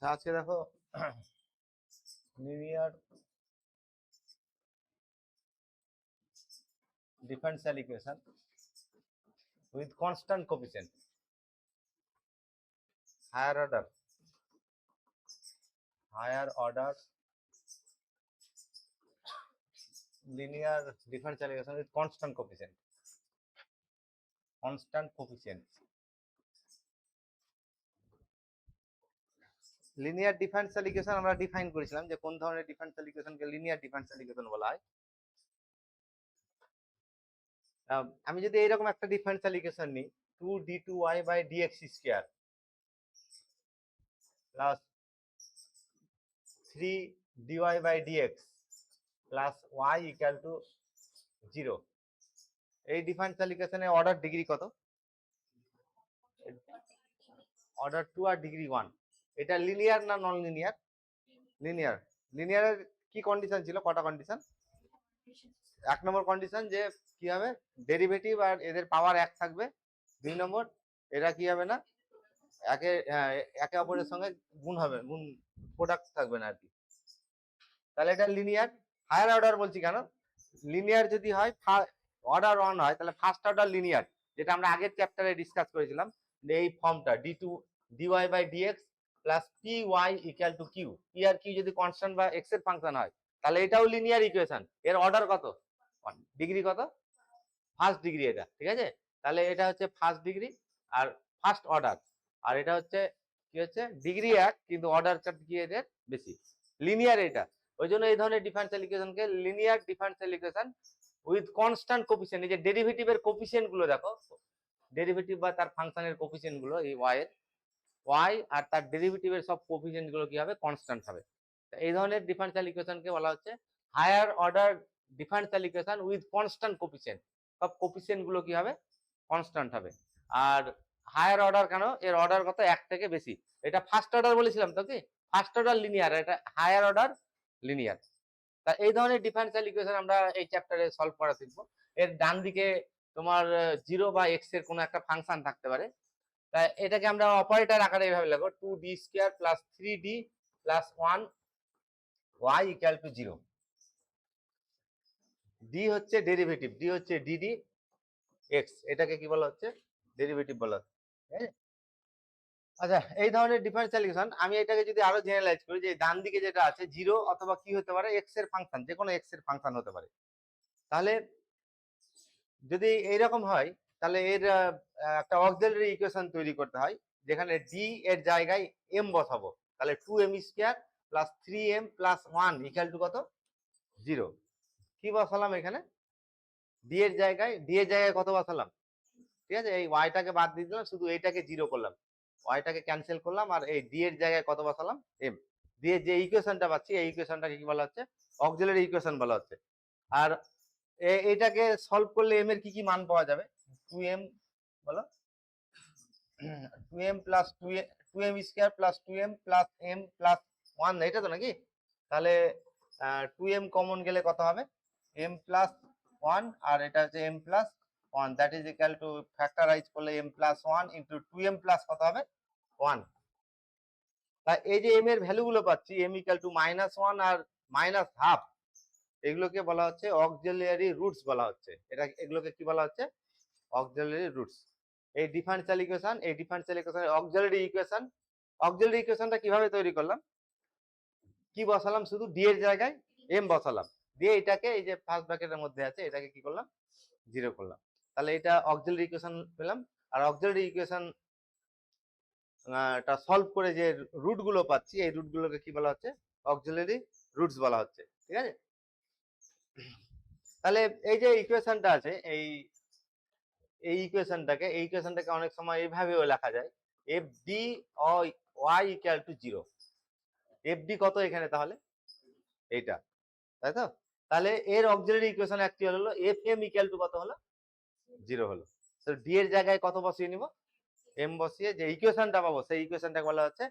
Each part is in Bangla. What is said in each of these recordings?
আচ্ছা আজকে দেখো linear differential equation with constant coefficient higher order linear differential equation with constant coefficient linear differential equation আমরা ডিফাইন করেছিলাম যে কোন ধরনের ডিফারেনশিয়াল ইকুয়েশনকে লিনিয়ার ডিফারেনশিয়াল ইকুয়েশন বলা হয়। আমি যদি এইরকম একটা ডিফারেনশিয়াল ইকুয়েশন নিই 2d2y by dx square plus 3dy by dx plus y equal to 0, এই ডিফারেনশিয়াল ইকুয়েশনের অর্ডার ডিগ্রি কত? অর্ডার 2 আর ডিগ্রি 1। এটা লিনিয়ার না নন লিনিয়ার? লিনিয়ার। লিনিয়ারের কি কন্ডিশন ছিল? কটা কন্ডিশন? এক নম্বর কন্ডিশন যে কি হবে, ডেরিভেটিভ আর এদের পাওয়ার এক থাকবে। দুই নম্বর, এরা কি হবে না, একে অপরের সঙ্গে গুণ হবে, গুণ প্রোডাক্ট থাকবে না আর কি। তাহলে এটা লিনিয়ার। হায়ার অর্ডার বলছি কেন? লিনিয়ার যদি হয়, অর্ডার 1 হয়, তাহলে ফার্স্ট অর্ডার লিনিয়ার, যেটা আমরা আগের চ্যাপ্টারে ডিসকাস করেছিলাম, এই ফর্মটা dy by dx plus py equal to q। p আর q যদি কনস্ট্যান্ট বা x এর ফাংশন হয়, তাহলে এটাও লিনিয়ার ইকুয়েশন। এর অর্ডার কত? ডিগ্রি কত? ফার্স্ট ডিগ্রি এটা, ঠিক আছে? তাহলে এটা হচ্ছে ফার্স্ট ডিগ্রি আর ফার্স্ট অর্ডার, আর এটা হচ্ছে কি হচ্ছে ডিগ্রি এক, কিন্তু অর্ডারটা কি এদের বেশি। লিনিয়ার এটা। ওই জন্য এই ধরনের ডিফারেনশিয়াল ইকুয়েশনকে linear differential equation with constant coefficient. এই যে ডেরিভেটিভের কোএফিসিয়েন্ট গুলো দেখো, ডেরিভেটিভ বা তার ফাংশনের কোএফিসিয়েন্ট গুলো, এই y আর তার ডেরিভেটিভের সব কোএফিসিয়েন্ট গুলো কি হবে? কনস্ট্যান্ট হবে। এই ধরনের ডিফারেনশিয়াল ইকুয়েশনকে বলা হচ্ছে higher order differential equation with constant coefficient. সব কোএফিসিয়েন্ট গুলো কি হবে? কনস্ট্যান্ট হবে। আর হায়ার অর্ডার কেন? এর অর্ডার কত? এক থেকে বেশি। এটা ফার্স্ট অর্ডার বলেছিলাম তো, কি ফার্স্ট অর্ডার লিনিয়ার, এটা হায়ার অর্ডার লিনিয়ার। তা এই ধরনের ডিফারেনশিয়াল ইকুয়েশন আমরা এই চ্যাপ্টারে সলভ করা শিখবো। এর ডান দিকে তোমার 0 বা x এর কোনো একটা ফাংশন থাকতে পারে। তাই এটাকে আমরা অপারেটর আকারে এইভাবে লিখব, 2d square plus 3d plus 1 y equal to 0। d হচ্ছে ডেরিভেটিভ, d হচ্ছে dd x, এটাকে কি বলা হচ্ছে? ডেরিভেটিভ বলা হচ্ছে। আচ্ছা, এই ধরনের ডিফারেনশিয়াল ইকুয়েশন আমি এটাকে যদি আরো জেনারেলাইজ করি, যে ডান দিকে যেটা আছে 0 অথবা কি হতে পারে, x এর ফাংশন, যে কোনো x এর ফাংশন হতে পারে। তাহলে যদি এইরকম হয়, তাহলে এর একটা অক্সিলারি ইকুয়েশন তৈরি করতে হয়, যেখানে d এর জায়গায় m বসাবো। তাহলে 2m square plus 3m plus 1 equal two কত? 0। কি বসালাম এখানে? d এর জায়গায় কত বসালাম? ঠিক আছে, এই y-টাকে বাদ দিয়ে দিলাম, শুধু এইটাকে 0 করলাম, y-টাকে ক্যান্সেল করলাম, আর এই d এর জায়গায় কত বসালাম? m। দিয়ে যে ইকুয়েশনটা পাচ্ছি, এই ইকুয়েশনটাকে কি বলা হচ্ছে? অক্সিলারি ইকুয়েশন বলা হচ্ছে। আর এটাকে সলভ করলে m এর কি কি মান পাওয়া যাবে? 2m, বলো, 2m plus 2m square plus 2m plus m plus 1, এটা তো নাকি? তাহলে 2m কমন গেলে কত হবে? m প্লাস 1, আর এটা হচ্ছে m plus 1, that is equal to, factorise করলে m plus 1 into 2m plus কত হবে? 1। তাই এই যে m এর ভ্যালু গুলো পাচ্ছি, m ইকুয়াল টু -1 আর -12, এগুলোকে বলা হচ্ছে অক্সিলারি রুটস বলা হচ্ছে। এগুলোকে কি বলা হচ্ছে? Auxiliary roots. এই ডিফারেনশিয়াল ইকুয়েশন, এই ডিফারেনশিয়াল ইকুয়েশনের অক্সিলারি ইকুয়েশন। অক্সিলারি ইকুয়েশনটা কিভাবে তৈরি করলাম? কি বসালাম? শুধু d এর জায়গায় m বসালাম, দিয়ে এটাকে এই যে ফার্স্ট ব্র্যাকেটের মধ্যে আছে, এটাকে কি করলাম? 0 করলাম। তাহলে এটা অক্সিলারি ইকুয়েশন পেলাম। আর অক্সিলারি ইকুয়েশন টা সলভ করে যে রুট গুলো পাচ্ছি, এই রুট গুলোকে কি বলা হচ্ছে? অক্সিলারি রুটস বলা হচ্ছে। ঠিক আছে, তাহলে এই যে ইকুয়েশনটা আছে, এই ইকুয়েশনটাকে অনেক সময় এইভাবেও লেখা যায়, fd y equal to 0। fd কত এখানে? তাহলে এইটা, তাই তো? তাহলে এর অক্সিলারি ইকুয়েশন অ্যাকচুয়াল হলো fm ইকুয়াল টু কত হলো? 0 হলো। তো d এর জায়গায় কত বসিয়ে নিব? m বসিয়ে যে ইকুয়েশনটা পাবো, সেই ইকুয়েশনটাকে বলা হচ্ছে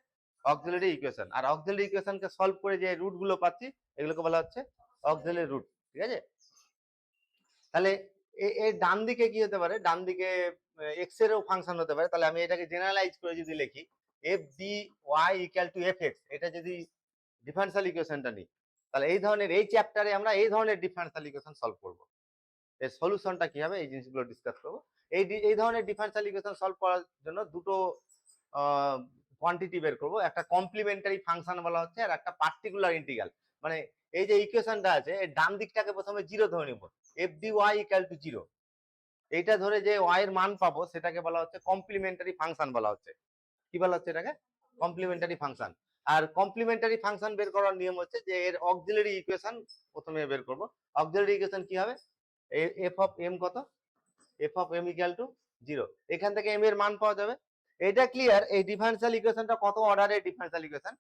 অক্সিলারি ইকুয়েশন। আর অক্সিলারি ইকুয়েশনকে সলভ করে যে রুট গুলো পাচ্ছি, এগুলোকে বলা হচ্ছে অক্সিলারি রুট। ঠিক আছে, তাহলে এর ডান দিকে কি হতে পারে? ডান দিকে x এরও ফাংশন হতে পারে। তাহলে আমি এটাকে জেনারেলাইজ করে যদি লিখি, f D y equal to f x, এটা যদি ডিফারেন্সিয়াল ইকুয়েশনটা নিই, তাহলে এই ধরনের এই চ্যাপ্টারে আমরা এই ধরনের ডিফারেন্সিয়াল ইকুয়েশন সলভ করব। এর সলিউশনটা কি হবে এই জিনিসগুলো ডিসকাস করব। এই ধরনের ডিফারেন্সিয়াল ইকুয়েশন সলভ করার জন্য দুটো কোয়ান্টিটি বের করব, একটা কমপ্লিমেন্টারি ফাংশন বলা হচ্ছে আর একটা পার্টিকুলার ইন্টিগ্রাল। মানে এই যে ইকুয়েশনটা আছে এর ডান দিকটাকে প্রথমে জিরো ধরে নিব, f D y equal to zero, এইটা ধরে যে ওয়াই এর মান পাবো সেটাকে বলা হচ্ছে কমপ্লিমেন্টারি ফাংশন বলা হচ্ছে। কি বলা হচ্ছে এটাকে? Complementary function. আর কমপ্লিমেন্টারি ফাংশন বের করার নিয়ম হচ্ছে যে এর অক্সিলারি ইকুয়েশন প্রথমে বের করব। অক্সিলারি ইকুয়েশন কি হবে? এফ অফ এম কত? F of m equal to zero, এখান থেকে এম এর মান পাওয়া যাবে। এটা ক্লিয়ার? এই ডিফারেন্সিয়াল ইকুয়েশনটা কত অর্ডারের ডিফারেন্সিয়াল ইকুয়েশন?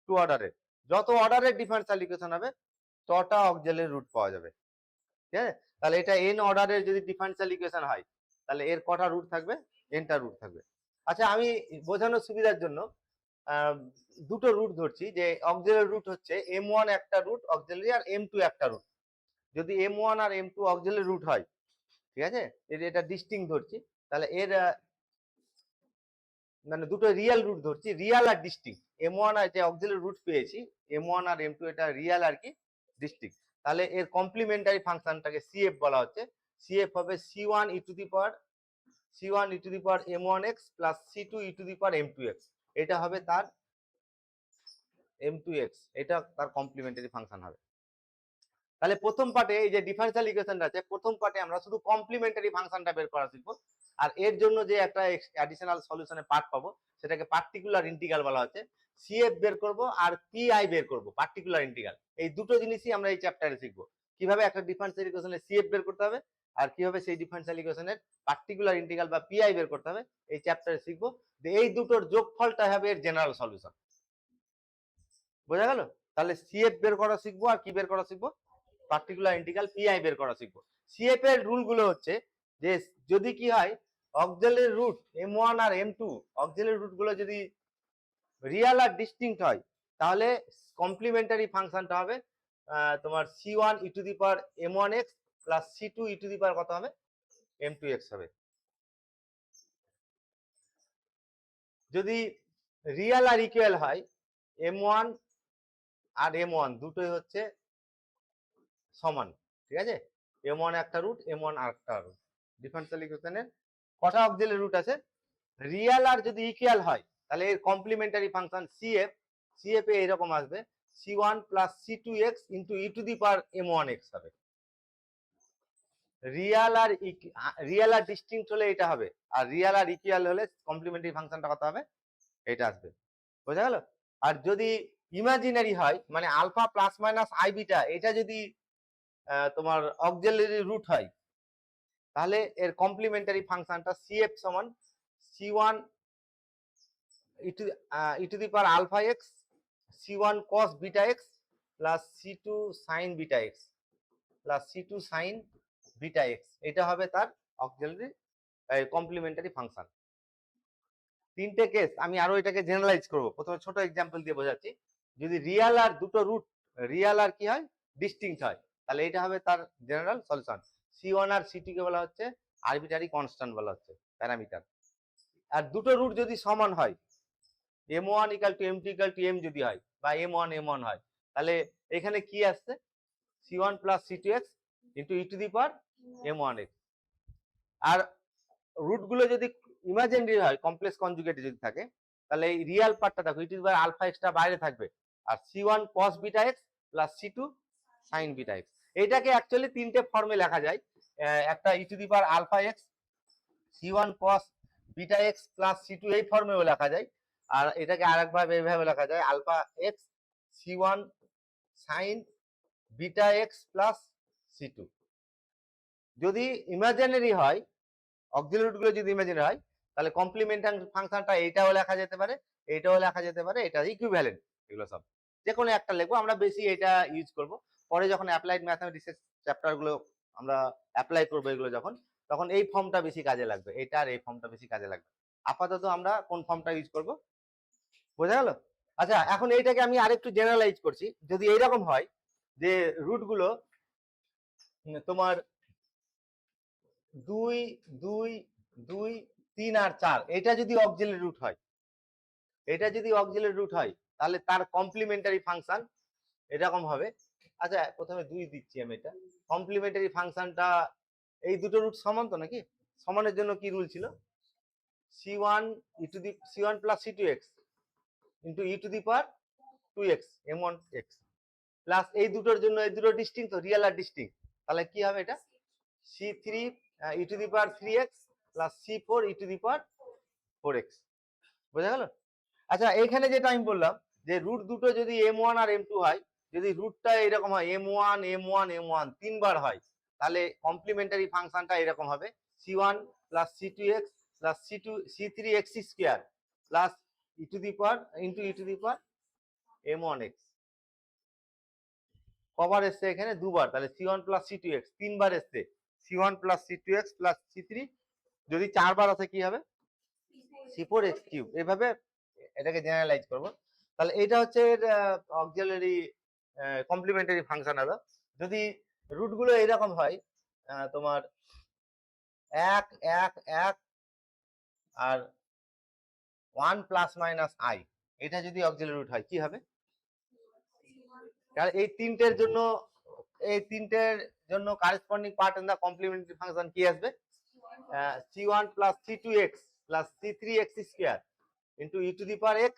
টু অর্ডারের। যত অর্ডারের ডিফারেন্সিয়াল ইকুয়েশন হবে ততটা অক্সিলারি রুট পাওয়া যাবে। ঠিক আছে? তাহলে এটা এন অর্ডারের যদি ডিফারেন্সিয়াল ইকুয়েশন হয় তাহলে এর কটা রুট থাকবে? এনটা রুট থাকবে। আচ্ছা, আমি বোঝানোর সুবিধার জন্য দুটো রুট ধরছি, যে অক্সিলারি রুট হচ্ছে m1 একটা রুট অক্সিলারি আর m2 একটা রুট। যদি m1 আর m2 অক্সিলারি রুট হয়, ঠিক আছে, এটা ডিস্টিংক্ট ধরছি, তাহলে এর মানে দুটো রিয়েল রুট ধরছি, রিয়েল আর ডিস্টিংক্ট। m1 আর যে অক্সিলারি রুট পেয়েছি m1 আর m2 এটা রিয়েল আর কি ডিস্টিংক্ট, তাহলে এর কমপ্লিমেন্টারি ফাংশনটাকে cf বলা হচ্ছে। cf হবে c1 e to the power m1x plus c2 e to the power m2x, এটা হবে তার m2x, এটা তার কমপ্লিমেন্টারি ফাংশন হবে। তাহলে প্রথম পার্টে এই যে ডিফারেন্সিয়াল ইকুয়েশনটা আছে, প্রথম পার্টে আমরা শুধু কমপ্লিমেন্টারি ফাংশনটা বের করা শিখবো, আর এর জন্য যে একটা অ্যাডিশনাল সলিউশনে পার্ট পাবো সেটাকে পার্টিকুলার ইন্টিগ্রাল বলা হচ্ছে। সিএফ বের করব আর পিআই বের করব, পার্টিকুলার ইন্টিগ্রাল। এই দুটো জিনিসই আমরা এই চ্যাপ্টারে শিখবো, কিভাবে একটা ডিফারেন্সিয়াল ইকুয়েশনের সিএফ বের করতে হবে আর কিভাবে সেই ডিফারেন্সিয়াল ইকুয়েশনের পার্টিকুলার ইন্টিগ্রাল বা পিআই বের করতে হবে, এই চ্যাপ্টারে শিখবো। এই দুটোর যোগফলটা হবে এর জেনারেল সলিউশন। বোঝা গেল? তাহলে সিএফ বের করা শিখবো আর কি বের করা শিখবো? পার্টিকুলার ইন্টিগ্রাল পিআই বের করা শিখবো। সিএফ এর রুল গুলো হচ্ছে যে যদি কি হয় অক্সিলারি রুট m1 আর m2 অক্সিলারি রুট গুলো যদি রিয়েল আর ডিস্টিংক্ট হয় তাহলে কমপ্লিমেন্টারি ফাংশনটা হবে তোমার c1 e to the power m1x plus c2 e to the power কত হবে? m2x হবে। যদি রিয়েল আর ইকুয়াল হয় m1 আর m1 দুটোই হচ্ছে সমান, ঠিক আছে, m1 একটা রুট m1 আরেকটা রুট। ডিফারেন্সিয়াল ইকুয়েশনের কটা অক্সিলারি রুট আছে? রিয়েল আর যদি ইকুয়াল হয় তাহলে এর কমপ্লিমেন্টারি ফাংশন সিএফ এ এরকম আসবে c1 plus c2x into e to the power m1x হবে। রিয়েল আর ডিস্টিংক্ট হলে এটা হবে, আর রিয়েল আর ইকুয়াল হলে কমপ্লিমেন্টারি ফাংশনটা কত হবে? এটা আসবে। বোঝা গেল? আর যদি ইমাজিনারি হয় মানে alpha plus minus I beta এটা যদি তোমার অক্সিলারি রুট হয় তাহলে এর কমপ্লিমেন্টারি ফাংশনটা সিএফ সমান c1 e to the power alpha x c1 cos beta x plus c2 sin beta x plus c2 sin beta x, এটা হবে তার অক্সিলারি কমপ্লিমেন্টারি ফাংশন। তিনটে কেস আমি আরো এটাকে জেনারেলাইজ করব, প্রথমে ছোট এক্সাম্পল দিয়ে বোঝাচ্ছি। যদি রিয়েল আর দুটো রুট রিয়েল আর কি হয় ডিস্টিংক্ট হয় তাহলে এটা হবে তার জেনারেল সলিউশন। c1 আর c2 কে বলা হচ্ছে আরবিটারি কনস্ট্যান্ট বলা হচ্ছে, প্যারামিটার। আর দুটো রুট যদি সমান হয় m1 equal to m2 equal to m যদি হয় বা m1 হয় তাহলে এখানে কি আসছে c1 plus c2x into e to the power m1x। আর রুট গুলো যদি ইমাজিনারি হয় কমপ্লেক্স কনজুগেট যদি থাকে তাহলে এই রিয়েল পার্টটা দেখো e to the power alpha এক্সটা বাইরে থাকবে আর c1 cos beta x plus c2 sin beta x। এটাকে অ্যাকচুয়ালি তিনটে ফর্মে লেখা যায়, একটা e to the power alpha x c1 cos beta x plus c2 এই ফর্মেও লেখা যায়, আর এটাকে আরেকভাবে এইভাবে লেখা যায় alpha x c1 sin beta x plus c2। যদি ইমাজিনারি হয় অক্সিলারি রুট গুলো যদি ইমাজিনারি হয় তাহলে কমপ্লিমেন্টারি ফাংশনটা এইটাও লেখা যেতে পারে, এইটাও লেখা যেতে পারে, এটা ইকুইভ্যালেন্ট। এগুলো সব যে কোনো একটা লিখবো, আমরা বেশি এটা ইউজ করব পরে যখন অ্যাপ্লাইড ম্যাথমেটিক্স চ্যাপ্টার গুলো আমরা অ্যাপ্লাই করবো এগুলো যখন, তখন এই ফর্মটা বেশি কাজে লাগবে, এটা আর এই ফর্মটা বেশি কাজে লাগবে। আপাতত আমরা কোন ফর্মটা ইউজ করব, বোঝা গেল? আচ্ছা, এখন এইটাকে আমি আরেকটু জেনারেলাইজ করছি। যদি এইরকম হয় যে রুট গুলো তোমার 2 2 2 3 আর 4 এটা যদি অক্সিলারি রুট হয় এটা যদি অক্সিলারি রুট হয় তাহলে তার কমপ্লিমেন্টারি ফাংশন এরকম হবে। আচ্ছা প্রথমে 2 দিচ্ছি আমি, এটা কমপ্লিমেন্টারি ফাংশনটা এই দুটো রুট সমান তো নাকি? সমানের জন্য কি রুল ছিল? c1 c1 plus c2x into e to the power 2x m1x plus এই দুটোর জন্য এই দুটো ডিস্টিংক্ট তো, রিয়েল আর ডিস্টিংক্ট, তাহলে কি হবে এটা c3 e to the power 3x plus c4 e to the power 4x। বোঝা গেল? আচ্ছা এইখানে যেটা আমি বললাম যে রুট দুটো যদি m1 আর m2 হয়, যদি রুটটা এরকম হয় m1 m1 m1 তিনবার হয়, তাহলে কমপ্লিমেন্টারি ফাংশনটা এরকম হবে c1 plus c2x plus c3x square plus e to the power into e to the power m1x। কবার এসছে এখানে? দুবার, তাহলে c1 প্লাস c2x তিনবার এসছে, c1 plus c2x plus c3, যদি চারবার আসে কি হবে c4x কিউব। এভাবে এটাকে জেনারেলাইজ করব। তাহলে এটা হচ্ছে অক্সিলারি কমপ্লিমেন্টারি ফাংশন হলো। যদি রুটগুলো এরকম হয় তোমার 1 1 1 আর 1 প্লাস মাইনাস i, এটা যদি অক্সিলারি রুট হয় কি হবে? কারণ এই তিনটের জন্য corresponding part in the complementary function কি আসবে? c1 plus c2x plus c3x square into e to the power x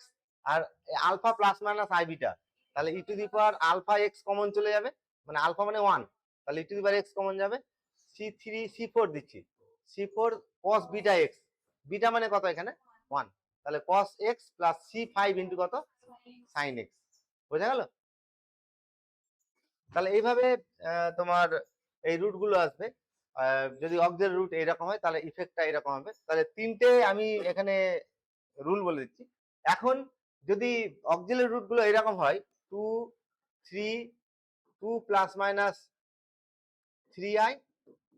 আর alpha plus minus i beta, তাহলে e to the power alpha x common চলে যাবে, মানে আলফা মানে 1, তাহলে e to the power x common যাবে, c3 c4 দিচ্ছি, c4 cos beta x, beta মানে কত এখানে 1, তাহলে cos x plus c5 into কত sin x। বোঝা গেল? তাহলে এইভাবে তোমার এই রুট গুলো আসবে। যদি অক্সিলারি রুট এরকম হয় তাহলে ইফেক্টটা এরকম হবে। তাহলে তিনটে আমি এখানে রুল বলে দিচ্ছি। এখন যদি অক্সিলারি রুট গুলো এরকম হয় 2 3 2 plus minus 3i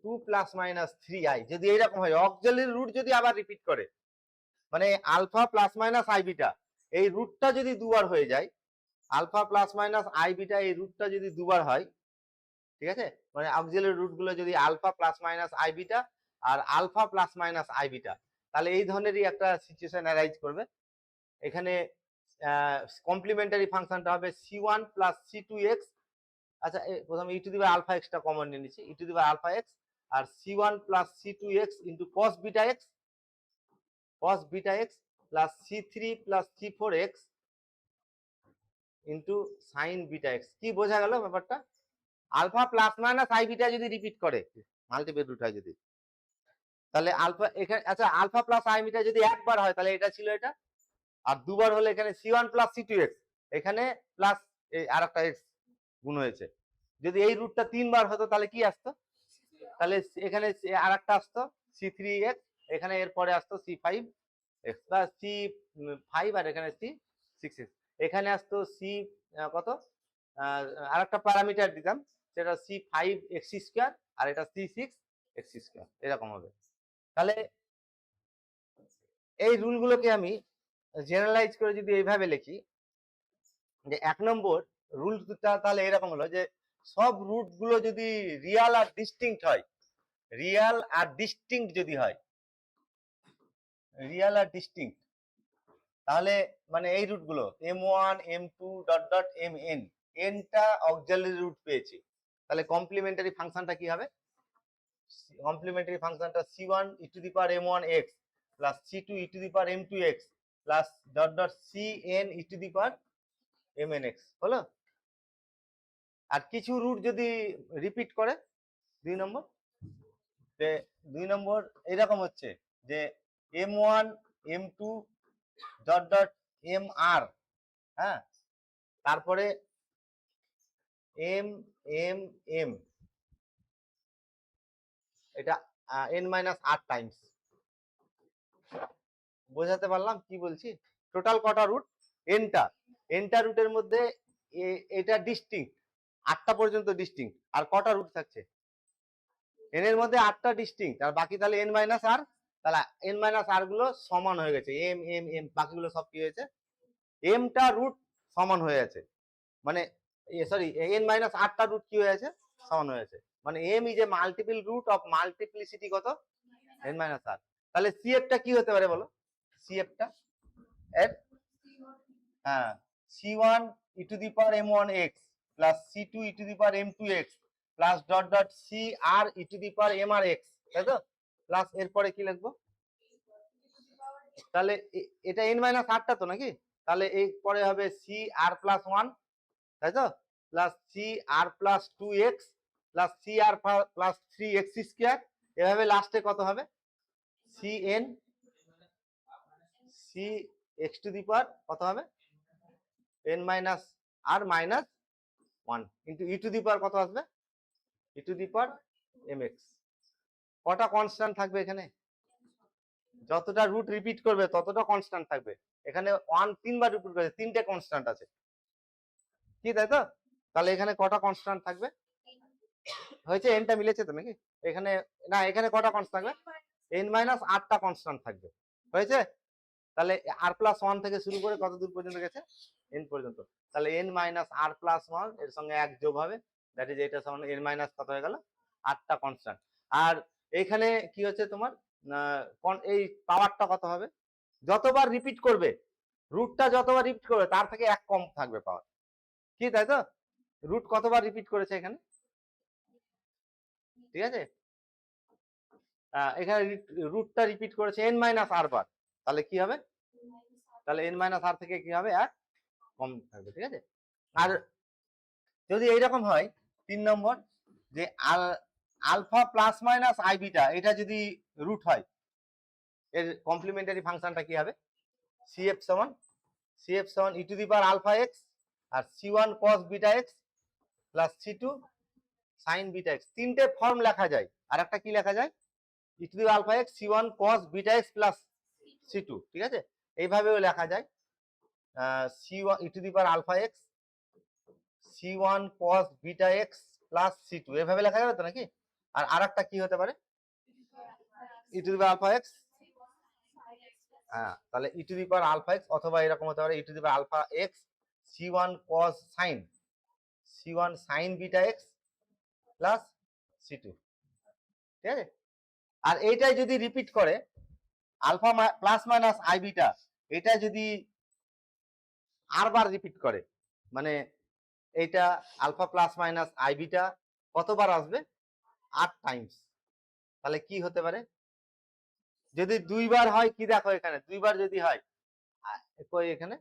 2 plus minus 3i, যদি এরকম হয় অক্সিলারি রুট যদি আবার রিপিট করে, মানে alpha plus minus i beta এই রুটটা যদি দুবার হয়ে যায়, alpha plus minus i beta এই রুটটা যদি দুবার হয়, ঠিক আছে, মানে অক্সিলারি রুট গুলো যদি alpha plus minus i beta আর alpha plus minus i beta, তাহলে এই ধরনেরই একটা সিচুয়েশন অ্যারাইজ করবে। এখানে কমপ্লিমেন্টারি ফাংশনটা হবে c1 প্লাস c2x। আচ্ছা প্রথমে e to the power alpha x টা কমন নিয়ে নিচ্ছি, e to the power alpha x আর c1 plus c2x into cos beta x plus c3 plus c4x into sin beta x। কি বোঝা গেল ব্যাপারটা? Alpha plus minus i beta যদি রিপিট করে মাল্টিপল রুট হয় যদি, তাহলে আলফা এখানে, আচ্ছা আলফা প্লাস i বিটা যদি একবার হয় তাহলে এটা ছিল এটা, আর দুবার হলে এখানে c1 প্লাস c2x, এখানে প্লাস এই আরেকটা x গুণ হয়েছে। যদি এই রুটটা তিনবার হতো তাহলে কি আসতো? তাহলে এখানে আরেকটা আসতো c3x, এখানে এরপরে আসতো c5x বা c5 আর এখানে c6x, এখানে আসতো c কত আরেকটা প্যারামিটার দিতাম, সেটা c5x স্কয়ার আর এটা c6x স্কয়ার, এরকম হবে। তাহলে এই রুলগুলোকে আমি জেনারেলাইজ করে যদি এইভাবে লিখি যে 1 নম্বর রুলটা তাহলে এরকম হলো যে সব রুট গুলো যদি রিয়াল আর ডিস্টিংক্ট হয়, রিয়াল আর ডিস্টিংক্ট যদি হয়, রিয়াল আর ডিস্টিংক্ট, তাহলে মানে এই রুট গুলো m1 m2 dot dot mn, nটা অক্সিলারি রুট পেয়েছি, তাহলে কমপ্লিমেন্টারি ফাংশনটা কি হবে? কমপ্লিমেন্টারি ফাংশনটা c1 e to the power m1x plus c2 e to the power m2x plus dot dot cn e to the power mnx হলো। আর কিছু রুট যদি রিপিট করে 2 নম্বর, যে 2 নম্বর এরকম হচ্ছে যে m1 m2 dot dot mr, হ্যাঁ, তারপরে m m m, এটা n মাইনাস r টাইমস। বোঝাতে পারলাম কি বলছি? টোটাল কটা রুট? এনটা রুটের মধ্যে এটা ডিস্টিংক্ট, 8টা পর্যন্ত ডিস্টিংক্ট, আর কটা রুট থাকছে? এন এর মধ্যে 8টা ডিস্টিংক্ট আর বাকি তাহলে n মাইনাস r, তাহলে n মাইনাস r গুলো সমান হয়ে গেছে, m m m, বাকিগুলো সব কি হয়েছে? mটা রুট সমান হয়ে আছে, মানে সরি n মাইনাস rটা রুট কি হয়ে আছে? সমান হয়ে আছে, মানে m is a multiple root of multiplicity কত? n minus r। তাহলে cf টা কি হতে পারে বলো? cf টা এর হ্যাঁ, c1 e to the power m1x plus c2 e to the power m2x plus dot dot cr e to the power mrx, তাই তো? প্লাস এরপরে কি লিখবো? তাহলে এটা n মাইনাস আরটা তো নাকি? তাহলে এই পরে হবে সি আর প্লাস ওয়ান, তাই তো? Plus C R plus two X plus C R plus three X square. এভাবে লাস্টে কত হবে? C N C X to the power কত হবে? N minus R minus one into E to the power কত আসবে? E to the power M X. কটা কনস্ট্যান্ট থাকবে এখানে? যতটা রুট রিপিট করবে ততটা কনস্ট্যান্ট থাকবে। এখানে ওয়ান তিনবার রিপিট করেছে, তিনটে কনস্ট্যান্ট আছে কি, তাই তো? তাহলে এখানে কটা কনস্ট্যান্ট থাকবে? হয়েছে, এনটা মিলেছে তো নাকি? এখানে না, এখানে কটা কনস্ট্যান্ট থাকবে? এন মাইনাস আটটা কনস্ট্যান্ট থাকবে। হয়েছে? তাহলে আর প্লাস ওয়ান থেকে শুরু করে কত দূর পর্যন্ত গেছে? এন পর্যন্ত। তাহলে এন মাইনাস আর প্লাস ওয়ান এর সঙ্গে এক যোগ হবে, দ্যাট ইজ এটা সমান এন মাইনাস কত হয়ে গেল? আটটা কনস্ট্যান্ট। আর এইখানে কি হচ্ছে তোমার, এই পাওয়ারটা কত হবে? যতবার রিপিট করবে, রুটটা যতবার রিপিট করবে তার থেকে এক কম থাকবে পাওয়ার কি, তাই তো? রুট কতবার রিপিট করেছে এখানে? ঠিক আছে, এখানে রুটটা রিপিট করেছে এন মাইনাস আর বার, তাহলে কি হবে? তাহলে এন মাইনাস আর থেকে কি হবে? এক কম থাকবে। ঠিক আছে, আর যদি এইরকম হয় 3 নম্বর, যে alpha plus minus I beta এটা যদি রুট হয়, এর কমপ্লিমেন্টারি ফাংশনটা কি হবে? সিএফ সমান E to the power alpha X আর c1 cos beta x plus c2 sin beta X. তিনটে ফর্ম লেখা যায়। আর একটা কি লেখা যায়? E to the power alpha x c1 cos beta x plus c2। ঠিক আছে, এইভাবেও লেখা যায় c1 E to the power alpha x c1 cos beta x plus c2, এভাবে লেখা যাবে তো নাকি? আর আরেকটা কি হতে পারে? E to the power alpha X, হ্যাঁ, তাহলে E to the power alpha X, অথবা এরকম হতে পারে E to the power alpha x c1 cos sin beta x plus c2। ঠিক আছে, আর এইটাই যদি রিপিট করে alpha plus minus I beta, এটা যদি আর বার রিপিট করে, মানে এইটা alpha plus minus I beta কতবার আসবে? 8 টাইমস। তাহলে কি হতে পারে? যদি দুইবার হয়, কি দেখো এখানে দুইবার যদি হয়, কই এখানে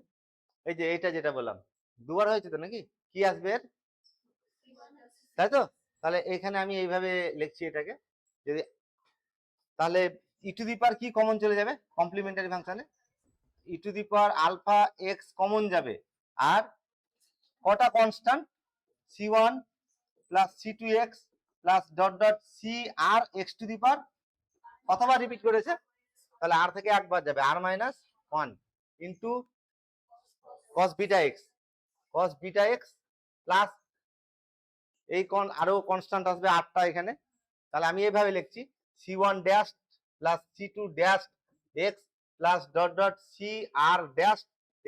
এই যে এটা যেটা বললাম দুবার হয়েছে তো নাকি, কি আসবে এর? তাই তো? তাহলে এখানে আমি এইভাবে লিখছি এটাকে, যদি তাহলে ই টু দি পাওয়ার কি কমন চলে যাবে কমপ্লিমেন্টারি ফাংশনে? E to the power alpha X common যাবে, আর কটা constant? c1 plus c2x plus dot dot C R X to the power কতবার রিপিট করেছে? তাহলে আর থেকে একবার যাবে, R minus one into cos beta x plus এই আরো কনস্ট্যান্ট আসবে 8টা এখানে। তাহলে আমি এইভাবে লিখছি c1 dash plus c2 dash X plus dot dot C R dash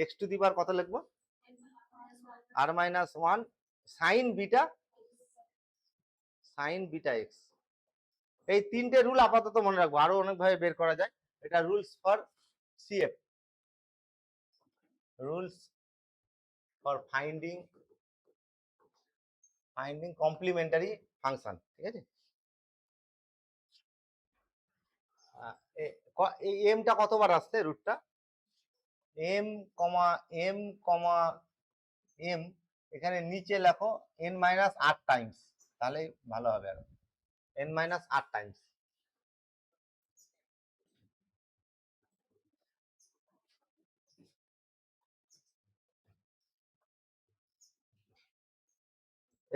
X to the power কত লিখবো? R minus one sine beta X. এই তিনটে রুল আপাতত মনে রাখবো, আরো অনেকভাবে বের করা যায়। এটা rules for CF, rules for finding complementary function. ঠিক আছে, এই এমটা কতবার আসছে রুটটা? M comma m comma m, এখানে নিচে লেখো এন মাইনাস 8 টাইমস, তাহলে ভালো হবে। আরো এন মাইনাস 8 টাইমস।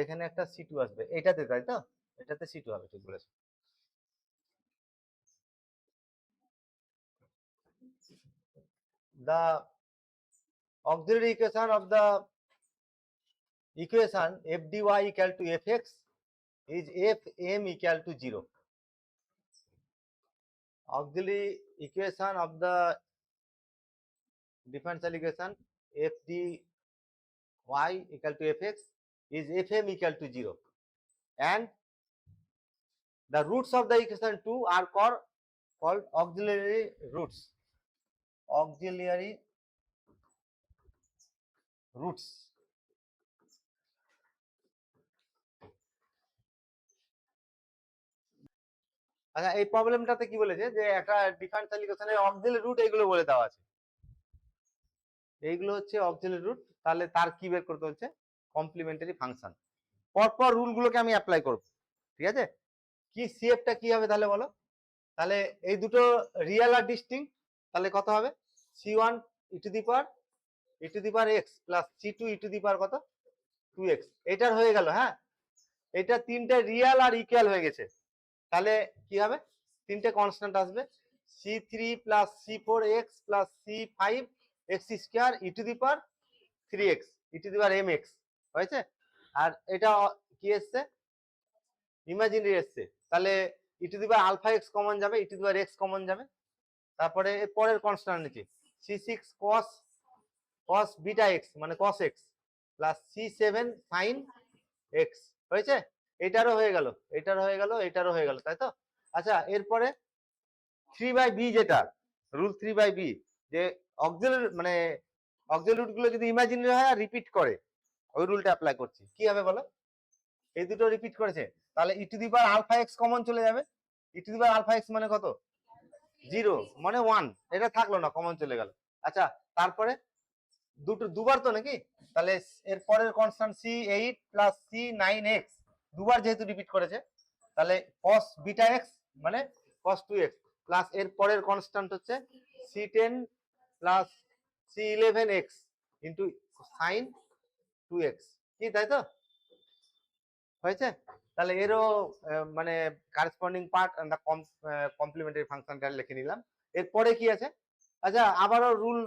এখানে একটা C2 আসবে এটাতে, তাই তো? এটাতে C2 হবে, ঠিক বলেছো। The auxiliary equation of the equation f dy equal to fx is fm equal to 0. Auxiliary equation of the differential equation f dy equal to fx is fm equal to 0, and the roots of the equation 2 are called auxiliary roots. Auxiliary roots. আচ্ছা, এই প্রবলেমটাতে কি বলেছে যে একটা ডিফারেনশিয়াল ইকুয়েশনের অক্সিলারি রুট এইগুলো বলে দেওয়া আছে, এইগুলো হচ্ছে অক্সিলারি রুট। তাহলে তার কি বের করতে হচ্ছে? Complimentary function. পরপর রুলগুলোকে আমি অ্যাপ্লাই করব, ঠিক আছে? কি সিএফটা কি হবে তাহলে বলো? তাহলে এই দুটো রিয়েল আর ডিস্টিংক্ট, তাহলে কত হবে? c1 e to the power x plus c2 e to the power কত 2x। এটার হয়ে গেল। হ্যাঁ, এটা তিনটে রিয়েল আর ইকুয়াল হয়ে গেছে। তাহলে কি হবে? তিনটে কনস্ট্যান্ট আসবে, c3 plus c4x plus c5 x square E to the power 3x E to the power mx হয়েছে। আর এটা কি এসছে? ইমাজিনারি এসছে। তাহলে E to the power alpha X common যাবে, E to the power X common যাবে। তারপরে পরের কনস্ট্যান্ট নিচে c6 cos বিটা x মানে cos x plus c7 sin x হয়েছে। এটারও হয়ে গেল, এটারও হয়ে গেল, এটারও হয়ে গেল, তাই তো? আচ্ছা, এরপরে 3/b, যেটা রুল 3/b, যে অক্সিলারি মানে অক্সিলারি রুট গুলো যদি ইমাজিনারি হয় আর রিপিট করে, ওই রুলটা অ্যাপ্লাই করছি। কি হবে বলো? এই দুটো রিপিট করেছে, তাহলে E to the power alpha X common চলে যাবে। E to the power alpha X মানে কত? 0 মানে 1, এটা থাকলো না, কমন চলে গেল। আচ্ছা, তারপরে দুবার তো নাকি, তাহলে এর পরের কনস্ট্যান্ট c8 প্লাস c9x দুবার যেহেতু রিপিট করেছে, তাহলে cos বিটা x মানে cos 2x প্লাস এর পরের কনস্ট্যান্ট হচ্ছে c10 plus c11x into sin 2x। কি, তাই তো? হয়েছে। তাহলে এরও মানে কারেসপন্ডিং পার্ট এন্ড কমপ্লিমেন্টারি ফাংশনটা লিখে নিলাম। এরপরে কি আছে? আচ্ছা, আবারও রুল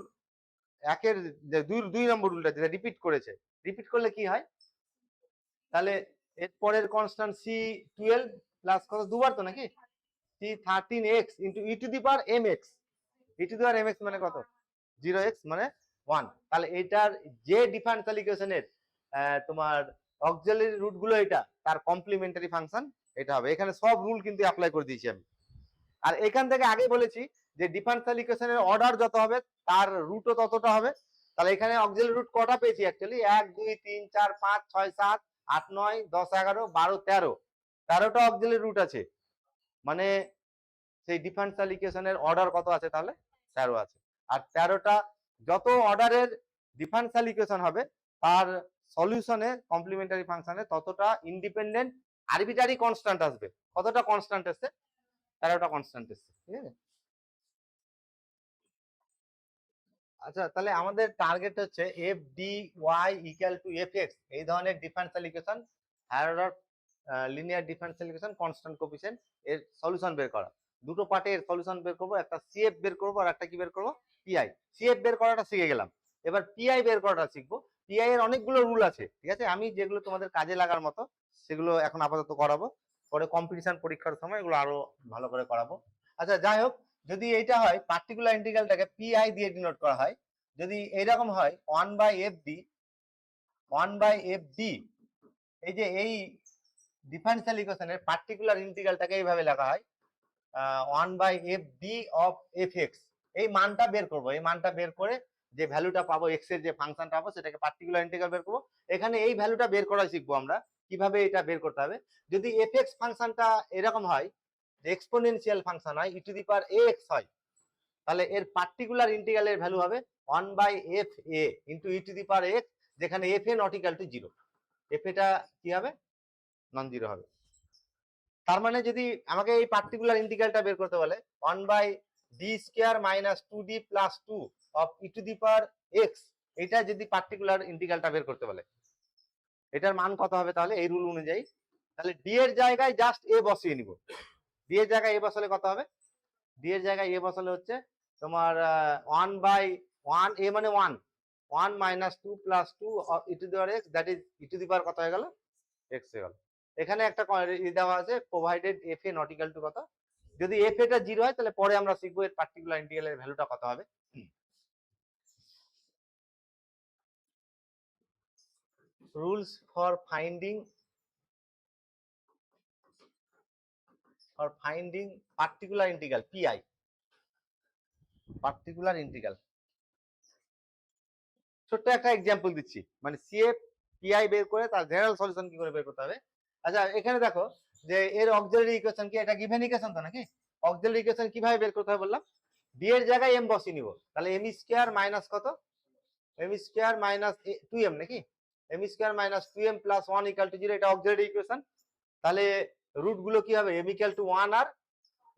একের যে দুই নম্বর রুলটা যেটা রিপিট করেছে, রিপিট করলে কি হয়? তাহলে এর পরের কনস্ট্যান্ট c12 প্লাস কত দুবার তো নাকি c13x into E to the power mx। E to the power mx মানে কত? 0x মানে 1। তাহলে এটার যে ডিফারেনশিয়াল ইকুয়েশনের তোমার অক্সিলারি রুট গুলো, এটা তার কমপ্লিমেন্টারি ফাংশন এটা হবে। এখানে সব রুল কিন্তু অ্যাপ্লাই করে দিয়েছি আমি। আর এখান থেকে আগে বলেছি যে ডিফারেনশিয়াল ইকুয়েশনের অর্ডার যত হবে তার রুটও ততটা হবে। তাহলে এখানে অক্সিলারি রুট কটা পেয়েছি অ্যাকচুয়ালি? 1 2 3 4 5 6 7 8 9 10 11 12 13, 13টা অক্সিলারি রুট আছে। মানে সেই ডিফারেনশিয়াল ইকুয়েশনের অর্ডার কত আছে তাহলে? 13 আছে। আর 13টা যত অর্ডারের ডিফারেনশিয়াল ইকুয়েশন হবে তার সলিউশনে কমপ্লিমেন্টারি ফাংশনে ততটা ইন্ডিপেন্ডেন্ট আরবিটারি কনস্ট্যান্ট আসবে। কতটা কনস্ট্যান্ট আসছে? 13টা কনস্ট্যান্ট আসছে, ঠিক আছে? আচ্ছা, তাহলে আমাদের টার্গেট হচ্ছে f D y equal to f x, এই ধরনের differential equation, higher order linear differential equation constant coefficient এর সলিউশন বের করা। দুটো পার্টে এর সলিউশন বের করব, একটা সিএফ বের করব আর একটা কি বের করব? পিআই। সিএফ বের করাটা শিখে গেলাম, এবার পিআই বের করাটা শিখবো। পিআই এর অনেকগুলো রুল আছে, ঠিক আছে? আমি যেগুলো তোমাদের কাজে লাগার মতো সেগুলো এখন আপাতত করাবো, পরে কম্পিটিশন পরীক্ষার সময় এগুলো আরো ভালো করে করাবো। আচ্ছা, যাই হোক, যদি এইটা হয় পার্টিকুলার ইন্টিগ্রালটাকে পিআই দিয়ে ডিনোট করা হয়, যদি এইরকম হয় 1/fd 1/fd, এই যে এই ডিফারেনশিয়াল ইকুয়েশনের পার্টিকুলার ইন্টিগ্রালটাকে এইভাবে লেখা হয় 1/fd অফ fx। এই মানটা বের করব, এই মানটা বের করে যে ভ্যালুটা পাবো, এক্স এর যে ফাংশনটা পাবো সেটাকে পার্টিকুলার ইন্টিগ্রাল বের করব। এখানে এই ভ্যালুটা বের করা শিখবো আমরা, কিভাবে এটা বের করতে হবে। যদি fx ফাংশনটা এরকম হয় যে এক্সপোনেনশিয়াল ফাংশন হয়, ই টু দি পাওয়ার ax হয়, তাহলে এর পার্টিকুলার ইন্টিগ্রালের ভ্যালু হবে 1/fa into E to the power x, যেখানে fa not equal to 0। fa টা কি হবে? নন জিরো হবে। তার মানে যদি আমাকে এই পার্টিকুলার ইন্টিগ্রালটা বের করতে বলে 1/d square minus 2d plus 2 of e to the power x, এটা যদি পার্টিকুলার ইন্টিগ্রালটা বের করতে বলে, এটার মান কত হবে তাহলে এই রুল অনুযায়ী? তাহলে d এর জায়গায় জাস্ট a বসিয়ে নিব। d এর জায়গায় a বসালে কত হবে? d এর জায়গায় a বসালে হচ্ছে তোমার 1/1, a মানে 1, 1 minus 2 plus 2 E to the power x, that is E to the power কত হয়ে গেল? x হয়ে গেল। এখানে একটা দেওয়া আছে provided fa not equal two কত। যদি fa টা 0 হয় তাহলে পরে আমরা শিখবো এর পার্টিকুলার ইন্টিগ্রালের ভ্যালুটা কত হবে। Rules for finding particular integral PI, particular integral. ছোট্ট একটা এক্সাম্পল দিচ্ছি, মানে সিএফ পিআই বের করে তার জেনারেল সলিউশন কি করে বের করতে হবে। আচ্ছা এখানে দেখো যে এর অক্সিলারি ইকুয়েশন কি, এটা গিভেন ইকুয়েশন তো নাকি, অক্সিলারি ইকুয়েশন কিভাবে বের করতে হবে বললাম, ডি এর জায়গায় এম বসিয়ে নিব, তাহলে এম স্কয়ার মাইনাস কত, এম স্কয়ার মাইনাস 2m নাকি, m square minus 2m plus 1 equal to 0, এটা অক্সিলারি ইকুয়েশন। তাহলে রুট গুলো কি হবে, এম ইকুয়াল টু 1 আর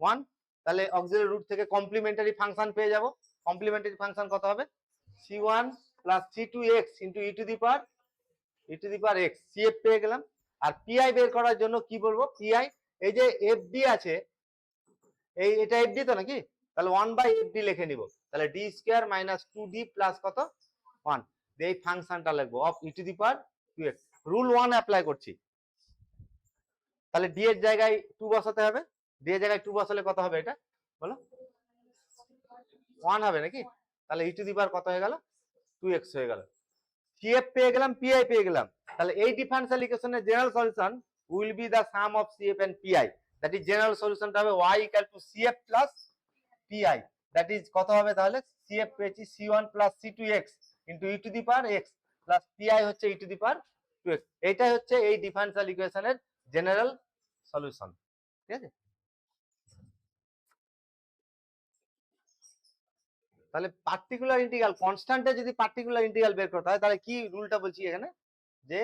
1, তাহলে অক্সিলারি রুট থেকে কমপ্লিমেন্টারি ফাংশন পেয়ে যাব। কমপ্লিমেন্টারি ফাংশন কত হবে, c1 plus c2x into E to the power x, cf পেয়ে গেলাম। আর পিআই বের করার জন্য কি বলবো, পিআই এই যে এফডি আছে, এটা এফডি তো নাকি, তাহলে 1/fd লিখে নিব, তাহলে d square minus 2d plus কত 1, এই ফাংশনটা লিখবো of e to the power 2x। Rule 1 apply করছি, তাহলে d এর জায়গায় 2 বসাতে হবে, d এর জায়গায় 2 বসালে কত হবে, এটা বলো 1 হবে নাকি, তাহলে ই টু দি পাওয়ার কত হয়ে গেল 2x হয়ে গেল। cf পেয়ে গেলাম, pi পেয়ে গেলাম, তাহলে এই ডিফারেনশিয়াল ইকুয়েশনের general solution will be the sum of cf and pi, that is general সলিউশনটা হবে y equal to cf plus pi, that is কত হবে, তাহলে cf পেয়েছি c1 plus c2x into E to the power x plus pi হচ্ছে ই টু দি পাওয়ার 2x। এইটাই হচ্ছে এই ডিফারেনশিয়াল ইকুয়েশনের জেনারেল সলিউশন, ঠিক আছে। তাহলে পার্টিকুলার ইন্টিগ্রাল কনস্ট্যান্টে যদি পার্টিকুলার ইন্টিগ্রাল বের করতে হয়, তাহলে কি রুলটা বলছি এখানে, যে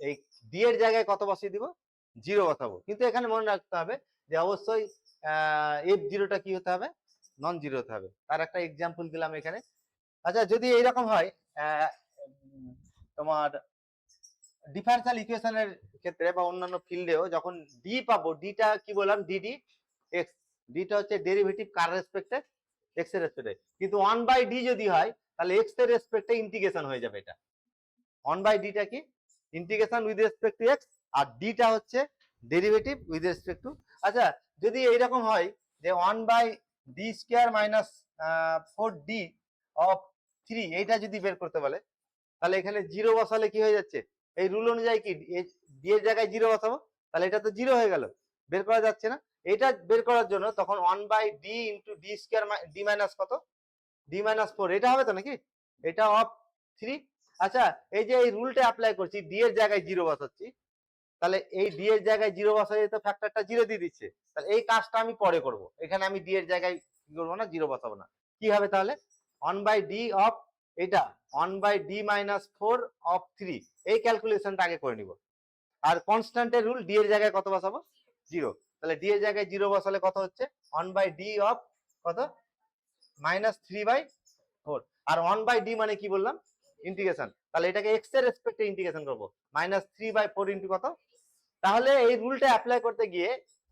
এই ডি এর জায়গায় কত বসিয়ে দিব, 0 বসাবো, কিন্তু এখানে মনে রাখতে হবে যে অবশ্যই এফ জিরোটা কি হতে হবে, নন জিরো হতে হবে। তার একটা এক্সাম্পল দিলাম এখানে। আচ্ছা যদি এইরকম হয় তোমার ডিফারেনশিয়াল ইকুয়েশনের ক্ষেত্রে বা অন্যান্য ফিল্ডেও যখন ডি পাবো, ডিটা কি বললাম, ডিডি এক্স, ডিটা হচ্ছে ডেরিভেটিভ কার রেসপেক্টে, এক্স এর রেসপেক্টে, কিন্তু 1/d যদি হয় তাহলে এক্স এর রেসপেক্টে ইন্টিগ্রেশন হয়ে যাবে, এটা 1/dটা কি integration with respect to X, আর ডিটা হচ্ছে ডেরিভেটিভ উইথ রেসপেক্ট টু। আচ্ছা যদি এইরকম হয় যে 1/d square minus 4d of 3, এইটা যদি বের করতে বলে, তাহলে এখানে 0 বসালে কি হয়ে যাচ্ছে, এই রুল অনুযায়ী কি ডি এর জায়গায় 0 বসাবো, তাহলে এটা তো 0 হয়ে গেল, বের করা যাচ্ছে না। এটা বের করার জন্য তখন 1/d into d square d minus কত, d মাইনাস 4, এটা হবে তো নাকি, এটা অফ 3। আচ্ছা এই যে এই রুলটা অ্যাপ্লাই করছি, ডি এর জায়গায় 0 বসাচ্ছি, তাহলে এই ডি এর জায়গায় 0 বসালে তো ফ্যাক্টরটা 0 দিয়ে দিচ্ছে, তাহলে এই কাজটা আমি পরে করব, এখানে আমি ডি এর জায়গায় কি করবো না, 0 বসাবো না। কি হবে তাহলে 1/d অফ এটা 1/d মাইনাস 4 অফ 3, এই ক্যালকুলেশনটা আগে করে নিব। আর কনস্ট্যান্টের রুল, ডি এর জায়গায় কত বসাবো, 0, তাহলে ডি এর জায়গায় 0 বসালে কত হচ্ছে 1/d অফ কত মাইনাস 3/4, আর 1/d মানে কি বললাম, ইন্টিগ্রেশন, তাহলে এটাকে এক্স এর রেসপেক্টে ইন্টিগ্রেশন করবো, মাইনাস 3/4 ইন্টু কত। তাহলে এই রুলটা অ্যাপ্লাই করতে গিয়ে,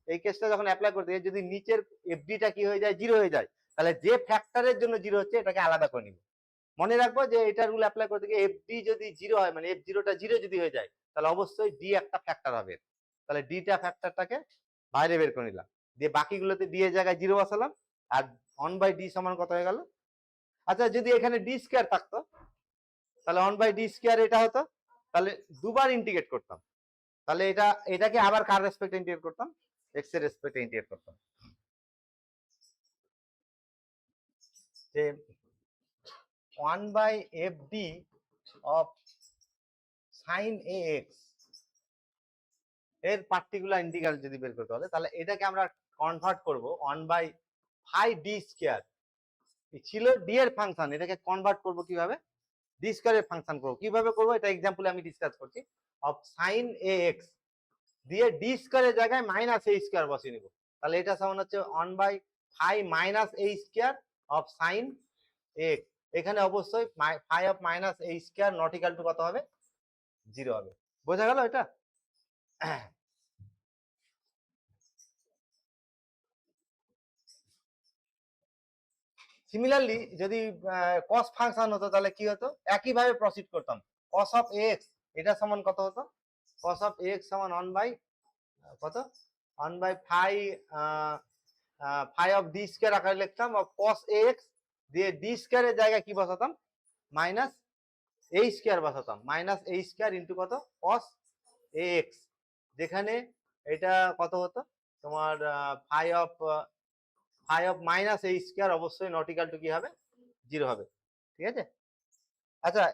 এই কেসটা যখন অ্যাপ্লাই করতে গিয়ে যদি নিচের এফডিটা কি হয়ে যায়, 0 হয়ে যায়, তাহলে যে ফ্যাক্টরের জন্য 0 হচ্ছে এটাকে আলাদা করে নিব। মনে রাখবো যে এটা রুল অ্যাপ্লাই করতে গিয়ে এফডি যদি 0 হয়, মানে f0টা 0 যদি হয়ে যায়, তাহলে অবশ্যই ডি একটা ফ্যাক্টর হবে, তাহলে ডিটা ফ্যাক্টরটাকে বাইরে বের করে নিলাম, দিয়ে বাকিগুলোতে ডি এর জায়গায় 0 বসালাম, আর 1/d সমান কত হয়ে গেল। আচ্ছা যদি এখানে ডি স্কয়ার থাকতো, তাহলে 1/d স্কয়ার এটা হতো, তাহলে দুবার ইন্টিগ্রেট করতাম, তাহলে এটাকে আবার কার রেসপেক্টে ইন্টিগ্রেট করতাম, এক্স এর রেসপেক্টে ইন্টিগ্রেট করতাম, যে 1/fd অফ sin ax এর পার্টিকুলার ইন্টিগ্রাল যদি বের করতে হবে, তাহলে এটাকে আমরা কনভার্ট করব 1/5d স্কয়ার, ছিল ডি এর ফাংশন, এটাকে কনভার্ট করব কিভাবে, ডি স্কয়ারের ফাংশন করব, কিভাবে করব এটা एग्जांपल আমি ডিসকাস করছি, অফ sin ax দিয়ে ডি স্কয়ারের জায়গায় মাইনাস a স্কয়ার বসিয়ে নিব, তাহলে এটা সমান হচ্ছে 1/5 minus a square of sin ax, এখানে অবশ্যই 5 of minus a square not equal two কত হবে, 0 হবে। বোঝা গেল এটা। সিমিলারলি যদি cos ফাংশন হতো তাহলে কি হতো, একই ভাবে প্রসিড করতাম, cos অফ x এটা সমান কত হতো, cos অফ x সমান 1/কত 1/5 5 অফ d স্কয়ার আকারে লিখতাম, অফ cos ax দিয়ে d স্কয়ারের জায়গায় কি বসাতাম, মাইনাস a স্কয়ার বসাতাম, মাইনাস a স্কয়ার ইনটু কত cos ax, যেখানে এটা কত হতো তোমার 5 অফ মাইনাস a স্কয়ার অবশ্যই নট ইকুয়াল টু কি হবে, 0 হবে, ঠিক আছে। আচ্ছা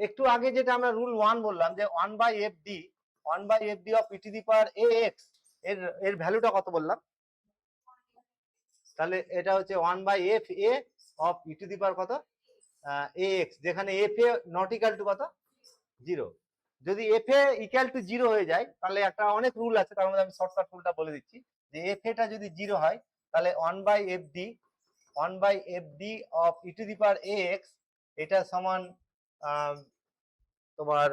একটু আগে যেটা আমরা রুল 1 বললাম যে 1/fd of e to the power ax এর ভ্যালুটা কত বললাম? তাহলে এটা হচ্ছে 1/fa of e to the power কত ax, যেখানে fa নট ইকুয়াল টু কত 0। যদি fa ইকুয়াল টু 0 হয়ে যায় তাহলে একটা অনেক রুল আছে, তার মধ্যে আমি শর্টকাট রুলটা বলে দিচ্ছি যে fa টা যদি 0 হয় তাহলে 1/fd of e to the power ax এটা সমান তোমার